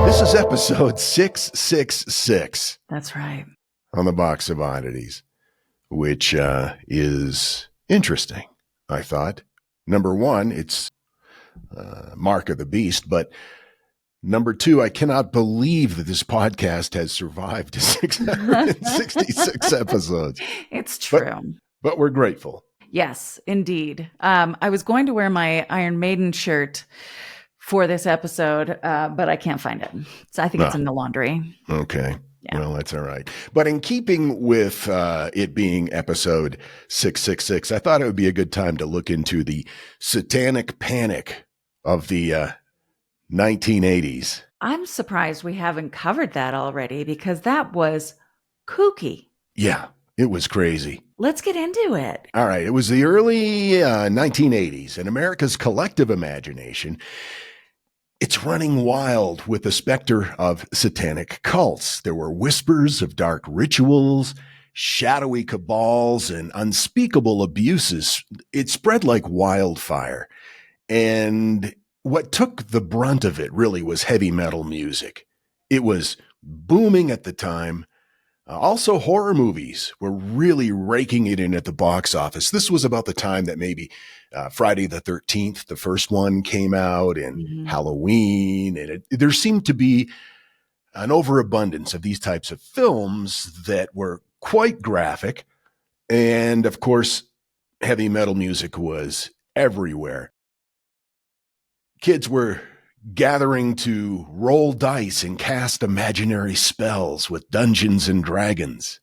This is episode 666 That's right. on the box of oddities, which is interesting, I thought. Number one, it's Mark of the Beast, but number two, I cannot believe that this podcast has survived 666 episodes. It's true. But we're grateful. Yes, indeed. I was going to wear my Iron Maiden shirt for this episode, but I can't find it. So I think it's in the laundry. Okay. Yeah. Well, that's all right. But in keeping with it being episode 666, I thought it would be a good time to look into the Satanic Panic of the 1980s. I'm surprised we haven't covered that already because that was kooky. Yeah, it was crazy. Let's get into it. All right. It was the early 1980s, and America's collective imagination, it's running wild with the specter of satanic cults. There were whispers of dark rituals, shadowy cabals, and unspeakable abuses. It spread like wildfire. And what took the brunt of it really was heavy metal music. It was booming at the time. Also, horror movies were really raking it in at the box office. This was about the time that maybe Friday the 13th, the first one, came out, and Halloween. And there seemed to be an overabundance of these types of films that were quite graphic. And of course, heavy metal music was everywhere. Kids were gathering to roll dice and cast imaginary spells with Dungeons and Dragons.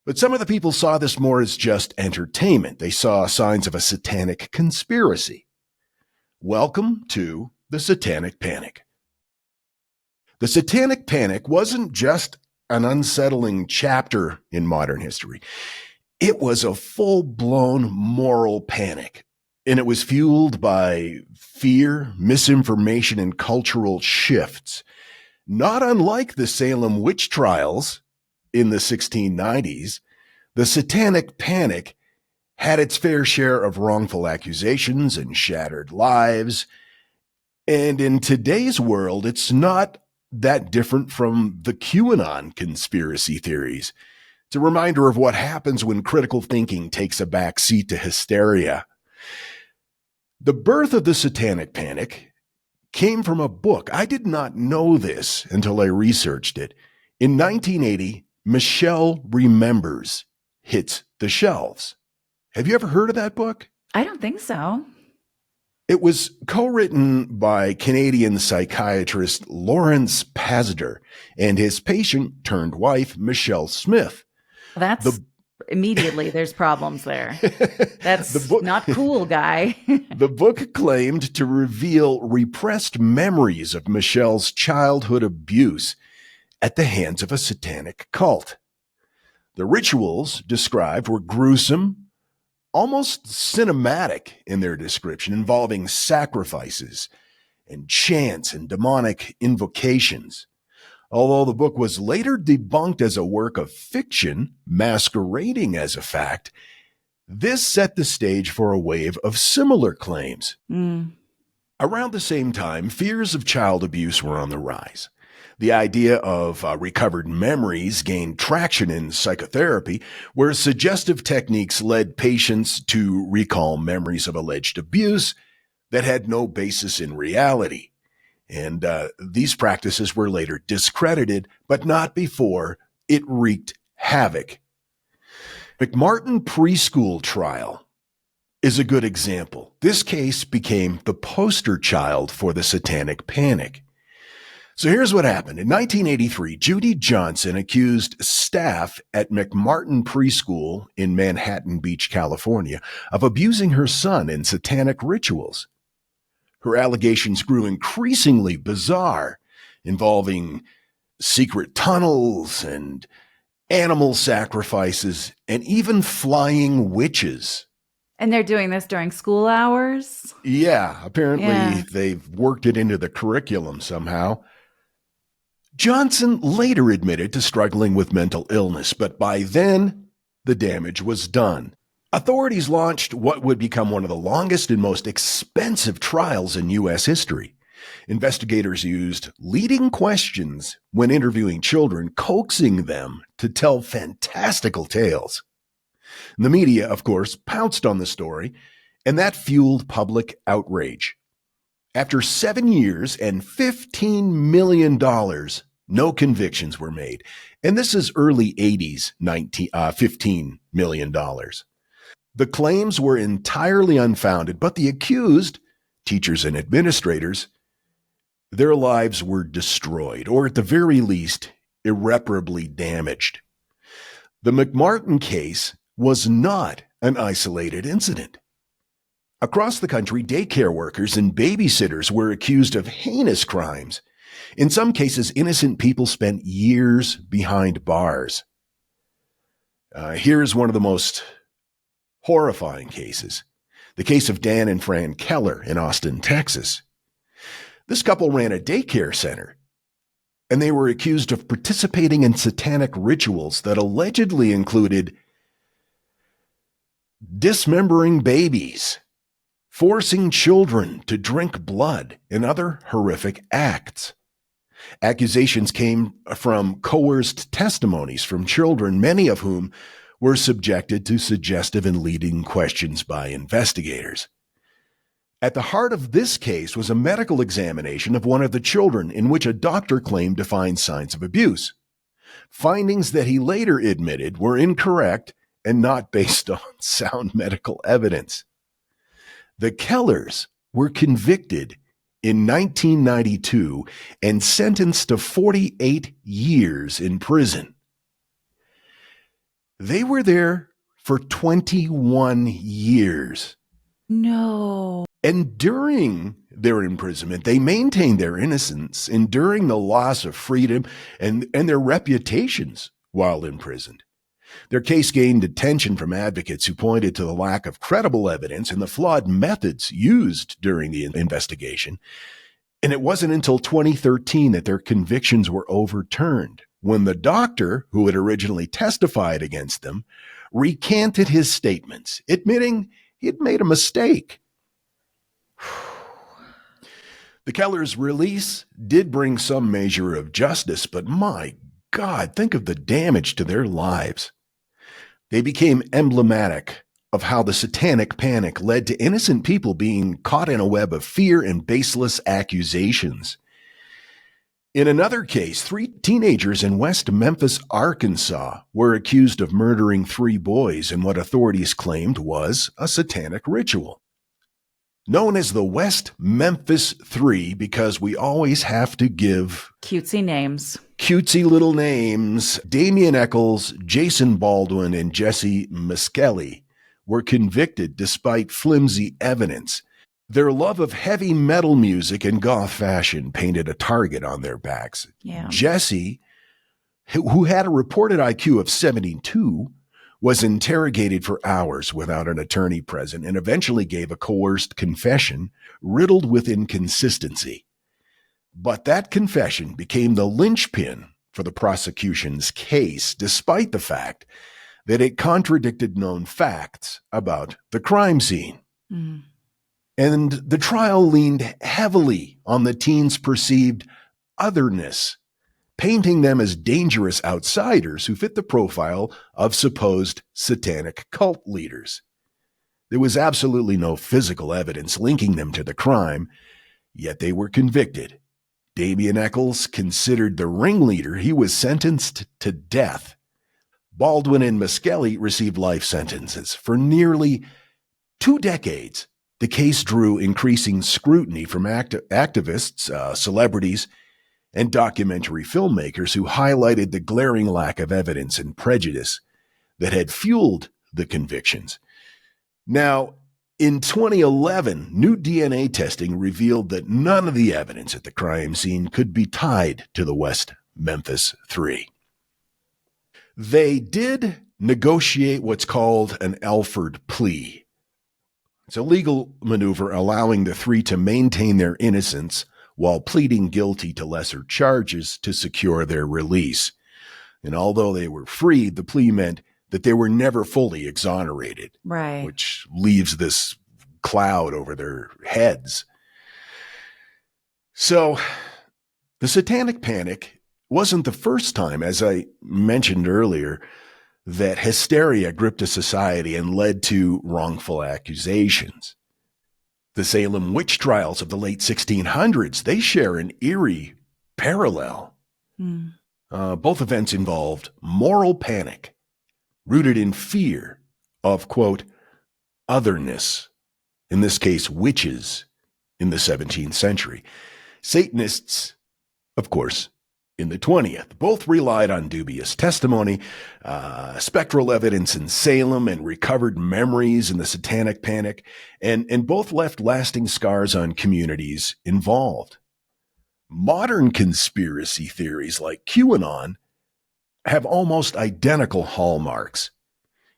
But some of the people saw this more as just entertainment. They saw signs of a satanic conspiracy. Welcome to the Satanic Panic. The Satanic Panic wasn't just an unsettling chapter in modern history. It was a full-blown moral panic. And it was fueled by fear, misinformation, and cultural shifts. Not unlike the Salem witch trials in the 1690s, the Satanic Panic had its fair share of wrongful accusations and shattered lives. And in today's world, it's not that different from the QAnon conspiracy theories. It's a reminder of what happens when critical thinking takes a back seat to hysteria. The birth of the Satanic Panic came from a book. I did not know this until I researched it. In 1980, Michelle Remembers hits the shelves. Have you ever heard of that book? I don't think so. It was co-written by Canadian psychiatrist Lawrence Pazder and his patient-turned-wife, Michelle Smith. That's immediately there's problems there. That's not cool, guy. The book claimed to reveal repressed memories of Michelle's childhood abuse at the hands of a satanic cult. The rituals described were gruesome, almost cinematic in their description, involving sacrifices and chants and demonic invocations. Although the book was later debunked as a work of fiction masquerading as a fact, this set the stage for a wave of similar claims. Around the same time, fears of child abuse were on the rise. The idea of recovered memories gained traction in psychotherapy, where suggestive techniques led patients to recall memories of alleged abuse that had no basis in reality. And these practices were later discredited, but not before it wreaked havoc. McMartin preschool trial is a good example. This case became the poster child for the Satanic Panic. So here's what happened. In 1983, Judy Johnson accused staff at McMartin Preschool in Manhattan Beach, California, of abusing her son in satanic rituals. Her allegations grew increasingly bizarre, involving secret tunnels and animal sacrifices and even flying witches. And they're doing this during school hours? Yeah, apparently they've worked it into the curriculum somehow. Johnson later admitted to struggling with mental illness, but by then, the damage was done. Authorities launched what would become one of the longest and most expensive trials in U.S. history. Investigators used leading questions when interviewing children, coaxing them to tell fantastical tales. The media, of course, pounced on the story, and that fueled public outrage. After 7 years and $15 million, no convictions were made. And this is early 80s, $15 million. The claims were entirely unfounded, but the accused, teachers and administrators, their lives were destroyed, or at the very least, irreparably damaged. The McMartin case was not an isolated incident. Across the country, daycare workers and babysitters were accused of heinous crimes. In some cases, innocent people spent years behind bars. Here's one of the most horrifying cases, the case of Dan and Fran Keller in Austin, Texas. This couple ran a daycare center, and they were accused of participating in satanic rituals that allegedly included dismembering babies, forcing children to drink blood, and other horrific acts. Accusations came from coerced testimonies from children, many of whom were subjected to suggestive and leading questions by investigators. At the heart of this case was a medical examination of one of the children in which a doctor claimed to find signs of abuse. Findings that he later admitted were incorrect and not based on sound medical evidence. The Kellers were convicted in 1992 and sentenced to 48 years in prison. They were there for 21 years. No. And during their imprisonment, they maintained their innocence, enduring the loss of freedom and their reputations while imprisoned. Their case gained attention from advocates who pointed to the lack of credible evidence and the flawed methods used during the investigation. And it wasn't until 2013 that their convictions were overturned, when the doctor who had originally testified against them recanted his statements, admitting he had made a mistake. The Kellers' release did bring some measure of justice, but my God, think of the damage to their lives. They became emblematic of how the Satanic Panic led to innocent people being caught in a web of fear and baseless accusations. In another case, 3 teenagers in West Memphis, Arkansas, were accused of murdering 3 boys in what authorities claimed was a satanic ritual. Known as the West Memphis 3 because we always have to give cutesy names. Cutesy little names. Damian Eccles, Jason Baldwin, and Jesse Miskelly were convicted despite flimsy evidence. Their love of heavy metal music and goth fashion painted a target on their backs. Yeah. Jesse, who had a reported IQ of 72, was interrogated for hours without an attorney present and eventually gave a coerced confession riddled with inconsistency. But that confession became the linchpin for the prosecution's case, despite the fact that it contradicted known facts about the crime scene. Mm. And the trial leaned heavily on the teens' perceived otherness, painting them as dangerous outsiders who fit the profile of supposed satanic cult leaders. There was absolutely no physical evidence linking them to the crime, yet they were convicted. Damian Eccles, considered the ringleader, he was sentenced to death. Baldwin and Miskelly received life sentences. For nearly 2 decades, the case drew increasing scrutiny from activists, celebrities, and documentary filmmakers who highlighted the glaring lack of evidence and prejudice that had fueled the convictions. Now, in 2011, new DNA testing revealed that none of the evidence at the crime scene could be tied to the West Memphis 3. They did negotiate what's called an Alford plea. It's a legal maneuver allowing the 3 to maintain their innocence while pleading guilty to lesser charges to secure their release. And although they were freed, the plea meant that they were never fully exonerated, Right. which leaves this cloud over their heads. So the Satanic Panic wasn't the first time, as I mentioned earlier, that hysteria gripped a society and led to wrongful accusations. The Salem witch trials of the late 1600s, they share an eerie parallel. Both events involved moral panic, rooted in fear of, quote, otherness, in this case, witches in the 17th century. Satanists, of course, in the 20th. Both relied on dubious testimony, spectral evidence in Salem, and recovered memories in the Satanic Panic, and both left lasting scars on communities involved. Modern conspiracy theories like QAnon have almost identical hallmarks.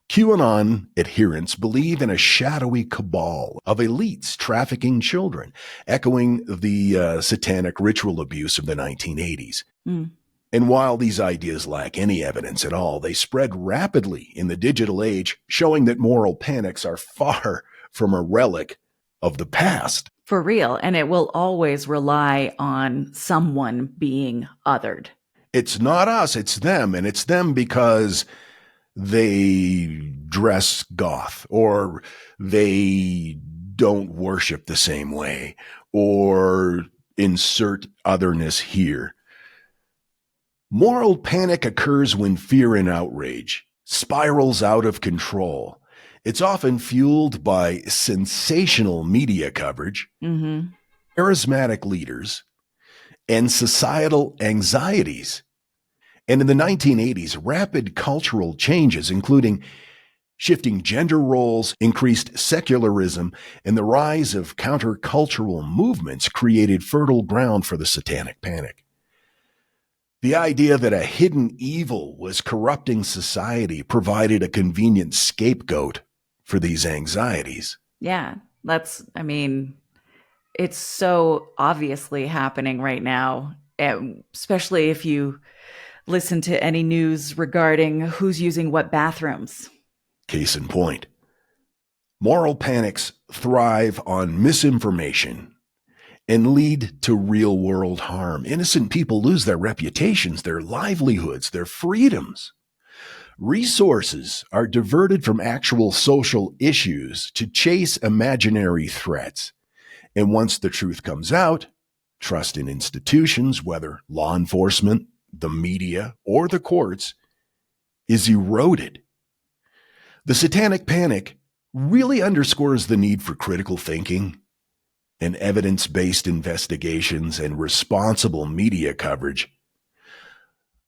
QAnon adherents believe in a shadowy cabal of elites trafficking children, echoing the satanic ritual abuse of the 1980s. And while these ideas lack any evidence at all, they spread rapidly in the digital age, showing that moral panics are far from a relic of the past. For real. And it will always rely on someone being othered. It's not us, it's them. And it's them because they dress goth, or they don't worship the same way, or insert otherness here. Moral panic occurs when fear and outrage spirals out of control. It's often fueled by sensational media coverage, charismatic leaders, and societal anxieties. And in the 1980s, rapid cultural changes, including shifting gender roles, increased secularism, and the rise of countercultural movements, created fertile ground for the Satanic Panic. The idea that a hidden evil was corrupting society provided a convenient scapegoat for these anxieties. Yeah, it's so obviously happening right now, especially if you listen to any news regarding who's using what bathrooms. Case in point, moral panics thrive on misinformation and lead to real-world harm. Innocent people lose their reputations, their livelihoods, their freedoms. Resources are diverted from actual social issues to chase imaginary threats. And once the truth comes out, trust in institutions, whether law enforcement, the media, or the courts, is eroded. The Satanic Panic really underscores the need for critical thinking and evidence-based investigations and responsible media coverage.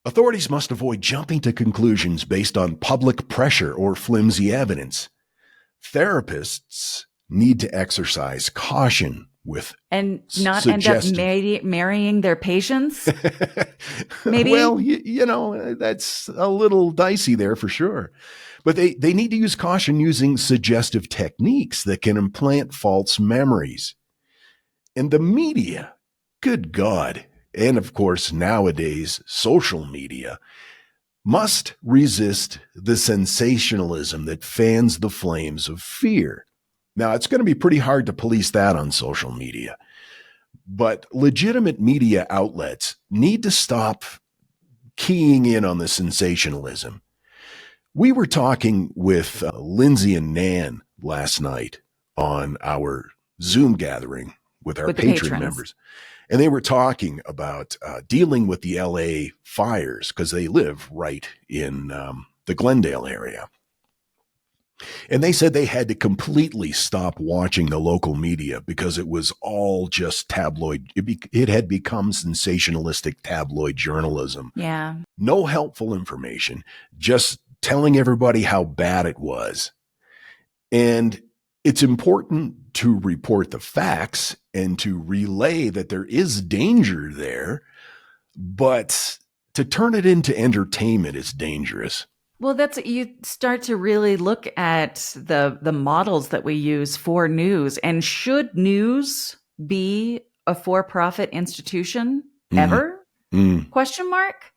Authorities must avoid jumping to conclusions based on public pressure or flimsy evidence. Therapists need to exercise caution with and not end up marrying their patients. Maybe. Well, that's a little dicey there for sure. But they need to use caution using suggestive techniques that can implant false memories. And the media, good God, and of course nowadays social media, must resist the sensationalism that fans the flames of fear. Now, it's going to be pretty hard to police that on social media, but legitimate media outlets need to stop keying in on the sensationalism. We were talking with Lindsay and Nan last night on our Zoom gathering with our Patreon members. And they were talking about dealing with the LA fires because they live right in the Glendale area. And they said they had to completely stop watching the local media because it was all just tabloid. It had become sensationalistic tabloid journalism. Yeah. No helpful information, just telling everybody how bad it was. And it's important to report the facts and to relay that there is danger there, but to turn it into entertainment is dangerous. Well, you start to really look at the models that we use for news. And should news be a for-profit institution ever? Question mark?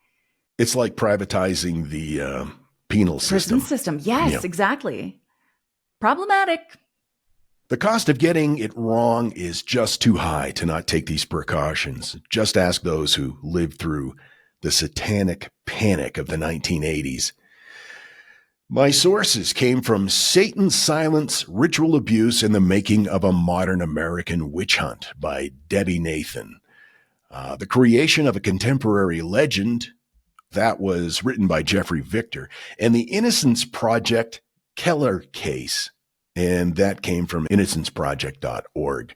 It's like privatizing the penal system. Prison system. Yes, exactly. Problematic. The cost of getting it wrong is just too high to not take these precautions. Just ask those who lived through the Satanic Panic of the 1980s. My sources came from Satan's Silence, Ritual Abuse, and the Making of a Modern American Witch Hunt by Debbie Nathan. The Creation of a Contemporary Legend, that was written by Jeffrey Victor, and the Innocence Project Keller Case, and that came from innocenceproject.org.